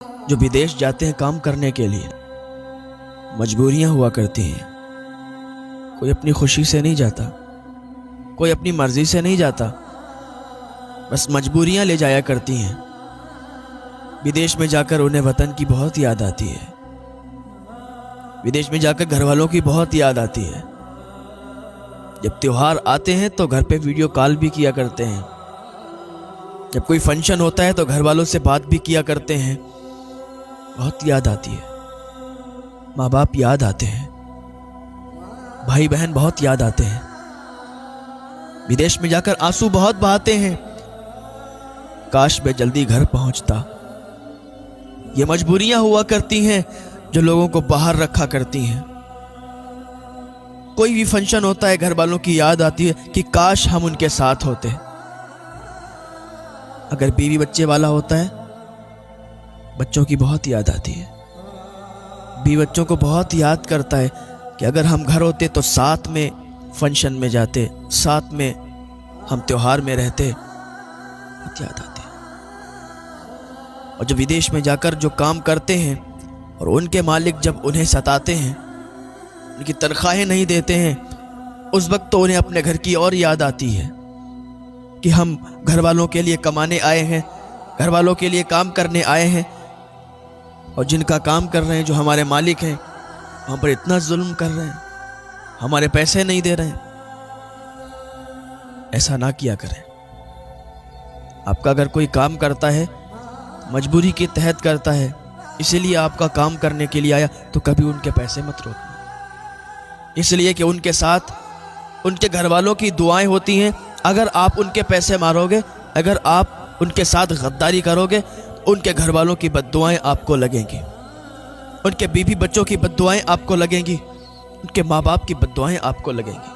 جو विदेश जाते हैं काम करने के लिए, मजबूरियां हुआ करती हैं। कोई अपनी खुशी से नहीं जाता, कोई अपनी मर्जी से नहीं जाता, बस मजबूरियां ले जाया करती हैं। विदेश में जाकर उन्हें वतन की बहुत याद आती है, विदेश में जाकर घर वालों की बहुत याद आती है। जब त्योहार आते हैं तो घर पे वीडियो कॉल भी किया करते हैं, जब कोई फंक्शन होता है तो घर वालों से बात भी किया करते हैं। बहुत याद आती है, माँ बाप याद आते हैं, भाई बहन बहुत याद आते हैं। विदेश में जाकर आंसू बहुत बहाते हैं, काश मैं जल्दी घर पहुंचता। ये मजबूरियां हुआ करती हैं जो लोगों को बाहर रखा करती हैं। कोई भी फंक्शन होता है, घर वालों की याद आती है कि काश हम उनके साथ होते। अगर बीवी बच्चे वाला होता है, बच्चों की बहुत याद आती है। बीवी बच्चों को बहुत याद करता है कि अगर हम घर होते तो साथ में फंक्शन में जाते, साथ में हम त्योहार में रहते। बहुत याद आती है। और जब विदेश में जाकर जो काम करते हैं और उनके मालिक जब उन्हें सताते हैं, उनकी तनख्वाहें नहीं देते हैं, उस वक्त तो उन्हें अपने घर की और याद आती है कि हम घर वालों के लिए कमाने आए हैं, घर वालों के लिए काम करने आए हैं, और जिनका काम कर रहे हैं, जो हमारे मालिक हैं, हम पर इतना जुल्म कर रहे हैं, हमारे पैसे नहीं दे रहे हैं। ऐसा ना किया करें। आपका अगर कोई काम करता है, मजबूरी के तहत करता है, इसीलिए आपका काम करने के लिए आया, तो कभी उनके पैसे मत रोकना, इसलिए कि उनके साथ उनके घर वालों की दुआएं होती हैं। अगर आप उनके पैसे मारोगे, अगर आप उनके साथ गद्दारी करोगे, उनके घर वालों की बद्दुआएं आपको लगेंगी, उनके बीवी बच्चों की बद्दुआएं आपको लगेंगी, उनके माँ बाप की बद्दुआएं आपको लगेंगी।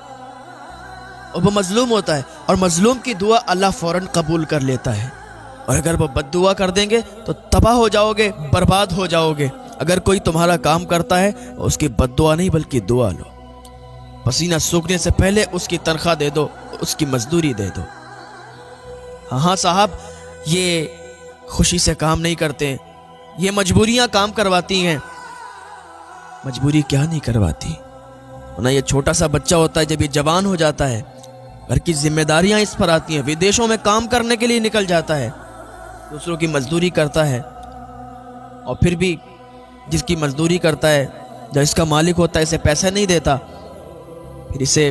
और वो मजलूम होता है, और मजलूम की दुआ अल्लाह फौरन कबूल कर लेता है। और अगर वो बद्दुआ कर देंगे तो तबाह हो जाओगे, बर्बाद हो जाओगे। अगर कोई तुम्हारा काम करता है, उसकी बद्दुआ नहीं बल्कि दुआ लो। पसीना सूखने से पहले उसकी तनख्वाह दे दो, उसकी मजदूरी दे दो। हाँ साहब, ये खुशी से काम नहीं करते, ये मजबूरियां काम करवाती हैं। मजबूरी क्या नहीं करवाती ना। ये छोटा सा बच्चा होता है, जब ये जवान हो जाता है, घर की जिम्मेदारियां इस पर आती हैं, विदेशों में काम करने के लिए निकल जाता है, दूसरों की मजदूरी करता है। और फिर भी जिसकी मजदूरी करता है, जब इसका मालिक होता है, इसे पैसे नहीं देता, फिर इसे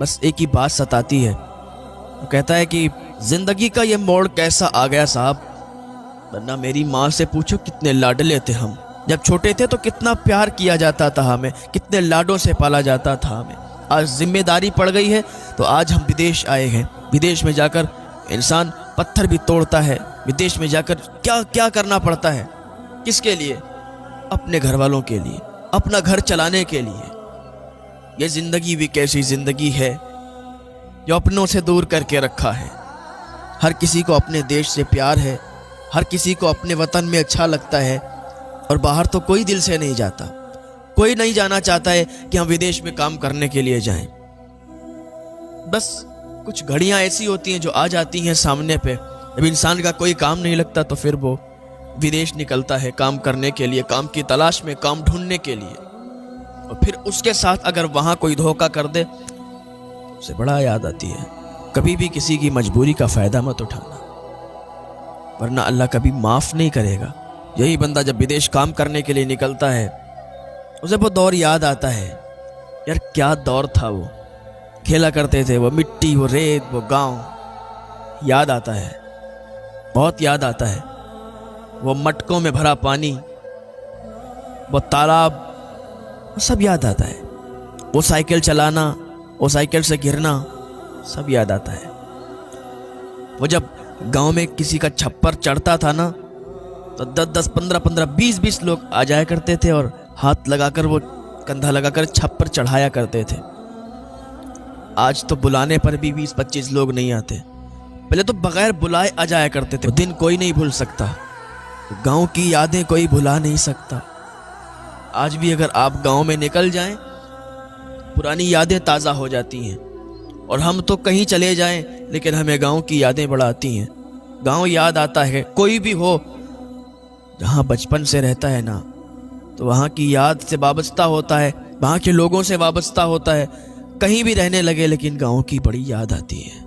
बस एक ही बात सताती है। वो कहता है कि जिंदगी का ये मोड़ कैसा आ गया साहब, वरना मेरी माँ से पूछो कितने लाडले थे हम। जब छोटे थे तो कितना प्यार किया जाता था हमें, कितने लाडों से पाला जाता था हमें। आज जिम्मेदारी पड़ गई है तो आज हम विदेश आए हैं। विदेश में जाकर इंसान पत्थर भी तोड़ता है, विदेश में जाकर क्या क्या करना पड़ता है। किसके लिए? अपने घर वालों के लिए, अपना घर चलाने के लिए। ये जिंदगी भी कैसी जिंदगी है जो अपनों से दूर करके रखा है। हर किसी को अपने देश से प्यार है, हर किसी को अपने वतन में अच्छा लगता है, और बाहर तो कोई दिल से नहीं जाता। कोई नहीं जाना चाहता है कि हम विदेश में काम करने के लिए जाएं। बस कुछ घड़ियां ऐसी होती हैं जो आ जाती हैं सामने पे। जब इंसान का कोई काम नहीं लगता तो फिर वो विदेश निकलता है काम करने के लिए, काम की तलाश में, काम ढूंढने के लिए। और फिर उसके साथ अगर वहां कोई धोखा कर दे, उसे बड़ा याद आती है। कभी भी किसी की मजबूरी का फायदा मत उठाना, वरना अल्लाह कभी माफ नहीं करेगा। यही बंदा जब विदेश काम करने के लिए निकलता है, उसे वो दौर याद आता है। यार क्या दौर था वो, खेला करते थे, वो मिट्टी, वो रेत, वो गांव याद आता है, बहुत याद आता है। वो मटकों में भरा पानी, वो तालाब, वो सब याद आता है। वो साइकिल चलाना, वो साइकिल से गिरना, सब याद आता है। वो जब गांव में किसी का छप्पर चढ़ता था ना, तो 10-10, 15-15, 20-20 लोग आ जाया करते थे और हाथ लगाकर, वो कंधा लगाकर छप्पर चढ़ाया करते थे। आज तो बुलाने पर भी 20-25 लोग नहीं आते। पहले तो बगैर बुलाए आ जाया करते थे। दिन कोई नहीं भूल सकता, गांव की यादें कोई भुला नहीं सकता। आज भी अगर आप गांव में निकल जाएं, पुरानी यादें ताज़ा हो जाती हैं। और हम तो कहीं चले जाएं, लेकिन हमें गांव की यादें बड़ा आती हैं। गांव याद आता है। कोई भी हो, جہاں بچپن سے رہتا ہے نا تو وہاں کی یاد سے وابستہ ہوتا ہے، وہاں کے لوگوں سے وابستہ ہوتا ہے، کہیں بھی رہنے لگے لیکن گاؤں کی بڑی یاد آتی ہے۔